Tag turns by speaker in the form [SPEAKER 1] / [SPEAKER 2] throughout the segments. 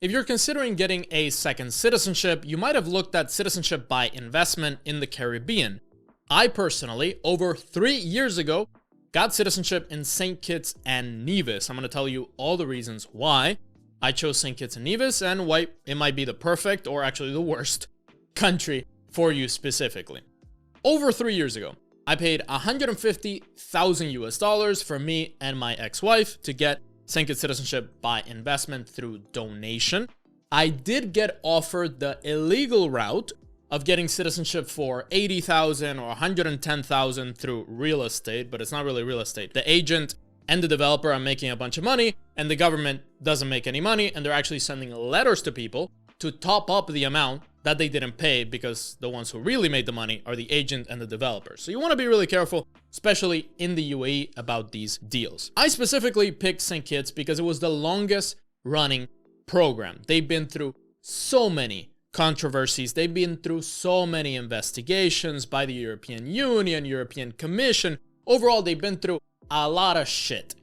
[SPEAKER 1] If you're considering getting a second citizenship, you might have looked at citizenship by investment in the Caribbean. I personally, over 3 years ago, got citizenship in St. Kitts and Nevis. I'm going to tell you all the reasons why I chose St. Kitts and Nevis and why it might be the perfect or actually the worst country for you specifically. Over 3 years ago, I paid $150,000 for me and my ex-wife to get St. Kitts citizenship by investment through donation. I did get offered the illegal route of getting citizenship for $80,000 or $110,000 through real estate, but it's not really real estate. The agent and the developer are making a bunch of money, and the government doesn't make any money, and they're actually sending letters to people to top up the amount that they didn't pay, because the ones who really made the money are the agent and the developer. So you want to be really careful, especially in the UAE, about these deals. I specifically picked St. Kitts because it was the longest running program. They've been through so many controversies. They've been through so many investigations by the European Union, European Commission. Overall, they've been through a lot of shit.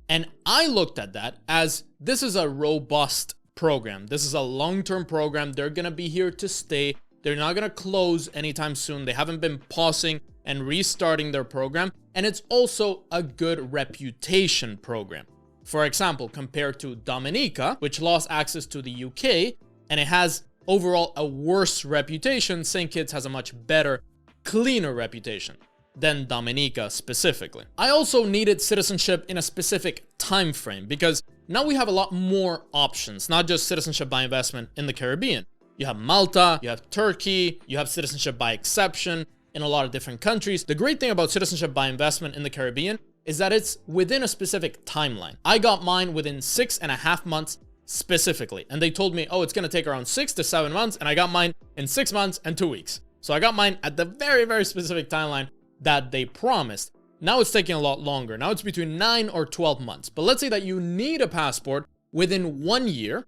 [SPEAKER 1] And I looked at that as this is a robust program. This is a long-term program. They're going to be here to stay. They're not going to close anytime soon. They haven't been pausing and restarting their program. And it's also a good reputation program. For example, compared to Dominica, which lost access to the UK, and it has overall a worse reputation, St. Kitts has a much better, cleaner reputation than Dominica specifically. I also needed citizenship in a specific time frame because now we have a lot more options, not just citizenship by investment in the Caribbean. You have Malta, you have Turkey, you have citizenship by exception in a lot of different countries. The great thing about citizenship by investment in the Caribbean is that it's within a specific timeline. I got mine within 6.5 months specifically, and they told me, oh, it's gonna take around 6 to 7 months, and I got mine in 6 months and 2 weeks. So I got mine at the very, very specific timeline that they promised. Now it's taking a lot longer. Now it's between 9 or 12 months. But let's say that you need a passport within 1 year,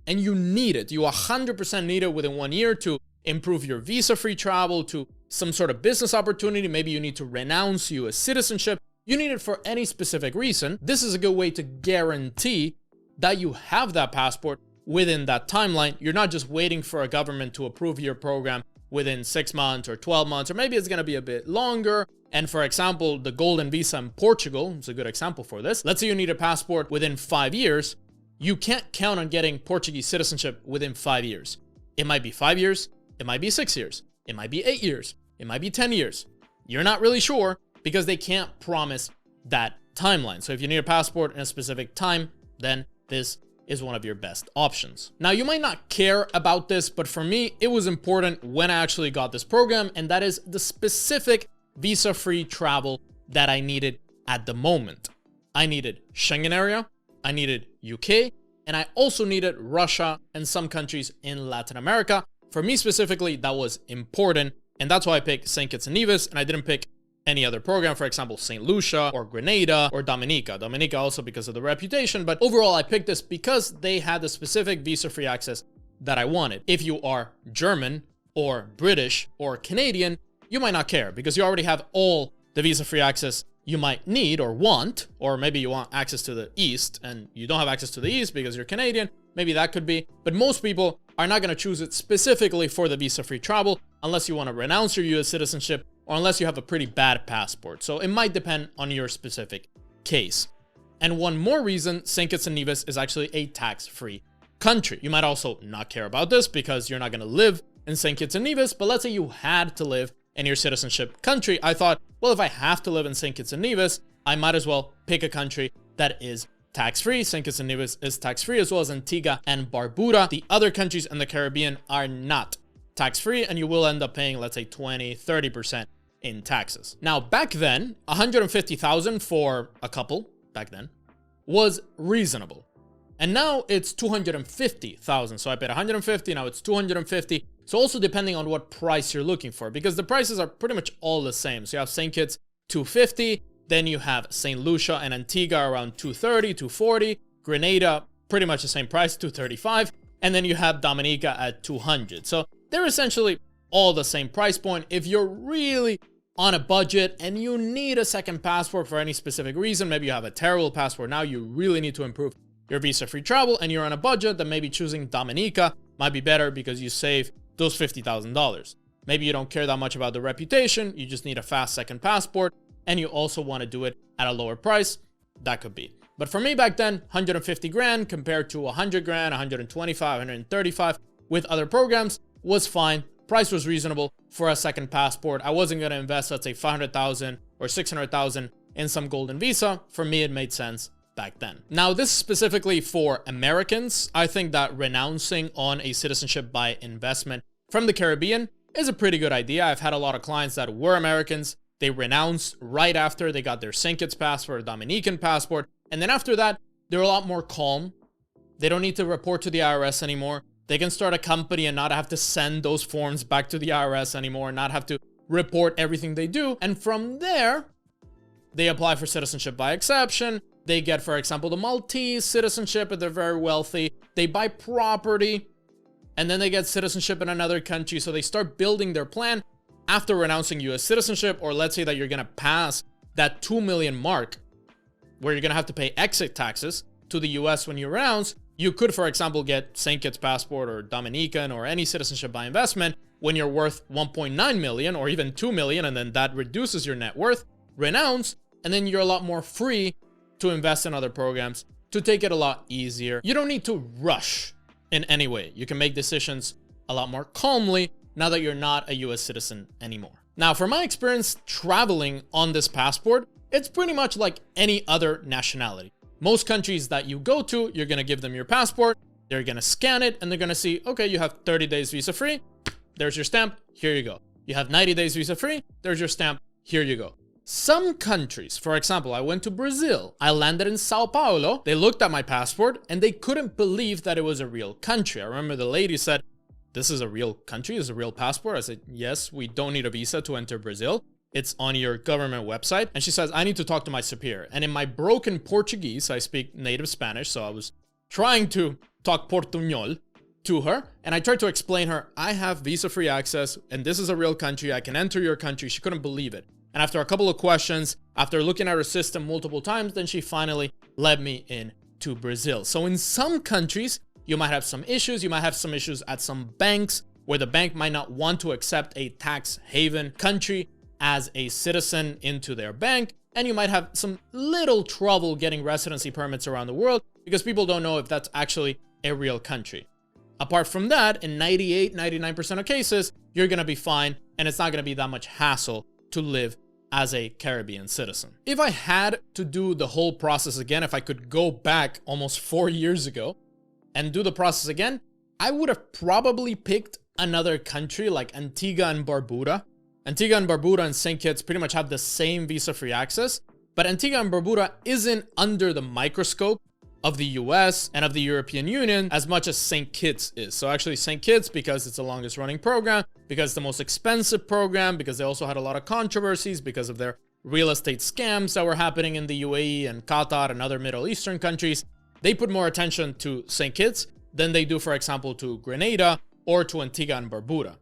[SPEAKER 1] and you need it. You 100% need it within 1 year to improve your visa-free travel, to some sort of business opportunity. Maybe you need to renounce US citizenship. You need it for any specific reason. This is a good way to guarantee that you have that passport within that timeline. You're not just waiting for a government to approve your program within 6 months or 12 months, or maybe it's going to be a bit longer. And for example, the golden visa in Portugal is a good example for this. Let's say you need a passport within 5 years. You can't count on getting Portuguese citizenship within 5 years. It might be 5 years. It might be 6 years. It might be 8 years. It might be 10 years. You're not really sure because they can't promise that timeline. So if you need a passport in a specific time, then this is one of your best options. Now, you might not care about this, but for me, it was important when I actually got this program, and that is the specific visa-free travel that I needed at the moment. I needed Schengen area, I needed UK, and I also needed Russia and some countries in Latin America. For me specifically, that was important, and that's why I picked St. Kitts and Nevis, and I didn't pick any other program, for example, St. Lucia or Grenada or Dominica. Dominica also because of the reputation, but overall I picked this because they had the specific visa-free access that I wanted. If you are German or British or Canadian, you might not care because you already have all the visa-free access you might need or want, or maybe you want access to the East and you don't have access to the East because you're Canadian. Maybe that could be, but most people are not going to choose it specifically for the visa-free travel unless you want to renounce your US citizenship or unless you have a pretty bad passport. So it might depend on your specific case. And one more reason, St. Kitts and Nevis is actually a tax-free country. You might also not care about this because you're not going to live in St. Kitts and Nevis, but let's say you had to live in your citizenship country. I thought, well, if I have to live in St. Kitts and Nevis, I might as well pick a country that is tax-free. St. Kitts and Nevis is tax-free, as well as Antigua and Barbuda. The other countries in the Caribbean are not tax-free, and you will end up paying, let's say, 20-30% in taxes. Now, back then, $150,000 for a couple back then was reasonable. And now it's $250,000. So I paid $150, now it's $250. So also depending on what price you're looking for, because the prices are pretty much all the same. So you have St. Kitts $250, then you have St. Lucia and Antigua around $230, $240, Grenada pretty much the same price, $235, and then you have Dominica at $200. So they're essentially all the same price point. If you're really on a budget and you need a second passport for any specific reason, maybe you have a terrible passport now, you really need to improve your visa-free travel and you're on a budget, then maybe choosing Dominica might be better because you save those $50,000. Maybe you don't care that much about the reputation, you just need a fast second passport, and you also want to do it at a lower price. That could be. But for me back then, 150 grand compared to 100 grand, 125, 135 with other programs was fine. Price was reasonable for a second passport. I wasn't going to invest, let's say, 500,000 or 600,000 in some golden visa. For me, it made sense back then. Now, this is specifically for Americans. I think that renouncing on a citizenship by investment from the Caribbean is a pretty good idea. I've had a lot of clients that were Americans. They renounced right after they got their St. Kitts passport or Dominican passport. And then after that, they're a lot more calm. They don't need to report to the IRS anymore. They can start a company and not have to send those forms back to the IRS anymore, not have to report everything they do. And from there, they apply for citizenship by exception. They get, for example, the Maltese citizenship if they're very wealthy. They buy property and then they get citizenship in another country. So they start building their plan after renouncing US citizenship, or let's say that you're going to pass that 2 million mark where you're going to have to pay exit taxes to the US when you renounce. You could, for example, get St. Kitts passport or Dominican or any citizenship by investment when you're worth 1.9 million or even 2 million, and then that reduces your net worth, renounce, and then you're a lot more free to invest in other programs, to take it a lot easier. You don't need to rush in any way. You can make decisions a lot more calmly now that you're not a US citizen anymore. Now, from my experience traveling on this passport, it's pretty much like any other nationality. Most countries that you go to, you're going to give them your passport, they're going to scan it, and they're going to see, okay, you have 30 days visa free, there's your stamp, here you go. You have 90 days visa free, there's your stamp, here you go. Some countries, for example, I went to Brazil, I landed in Sao Paulo, they looked at my passport, and they couldn't believe that it was a real country. I remember the lady said, this is a real country, this is a real passport. I said, yes, we don't need a visa to enter Brazil. It's on your government website. And she says, I need to talk to my superior. And in my broken Portuguese, I speak native Spanish. So I was trying to talk Portuñol to her. And I tried to explain her, I have visa-free access and this is a real country. I can enter your country. She couldn't believe it. And after a couple of questions, after looking at her system multiple times, then she finally let me in to Brazil. So in some countries, you might have some issues. You might have some issues at some banks where the bank might not want to accept a tax haven country as a citizen into their bank, and you might have some little trouble getting residency permits around the world because people don't know if that's actually a real country. Apart from that, in 99% of cases, you're going to be fine, and it's not going to be that much hassle to live as a Caribbean citizen. If I had to do the whole process again, if I could go back almost 4 years ago and do the process again, I would have probably picked another country like Antigua and Barbuda. Antigua and Barbuda and St. Kitts pretty much have the same visa-free access, but Antigua and Barbuda isn't under the microscope of the US and of the European Union as much as St. Kitts is. So actually St. Kitts, because it's the longest running program, because it's the most expensive program, because they also had a lot of controversies because of their real estate scams that were happening in the UAE and Qatar and other Middle Eastern countries, they put more attention to St. Kitts than they do, for example, to Grenada or to Antigua and Barbuda.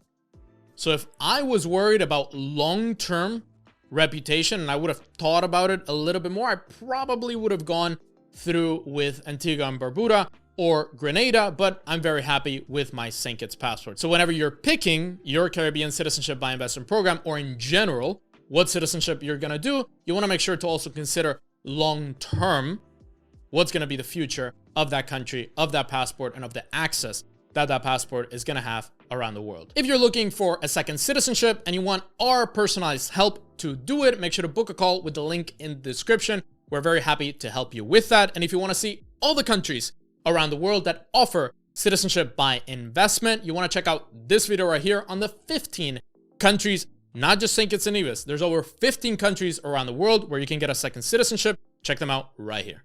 [SPEAKER 1] So if I was worried about long-term reputation and I would have thought about it a little bit more, I probably would have gone through with Antigua and Barbuda or Grenada, but I'm very happy with my St. Kitts passport. So whenever you're picking your Caribbean citizenship by investment program, or in general, what citizenship you're going to do, you want to make sure to also consider long-term what's going to be the future of that country, of that passport, and of the access that that passport is going to have around the world. If you're looking for a second citizenship and you want our personalized help to do it, make sure to book a call with the link in the description. We're very happy to help you with that. And if you want to see all the countries around the world that offer citizenship by investment, you want to check out this video right here on the 15 countries, not just St. Kitts and Nevis. There's over 15 countries around the world where you can get a second citizenship. Check them out right here.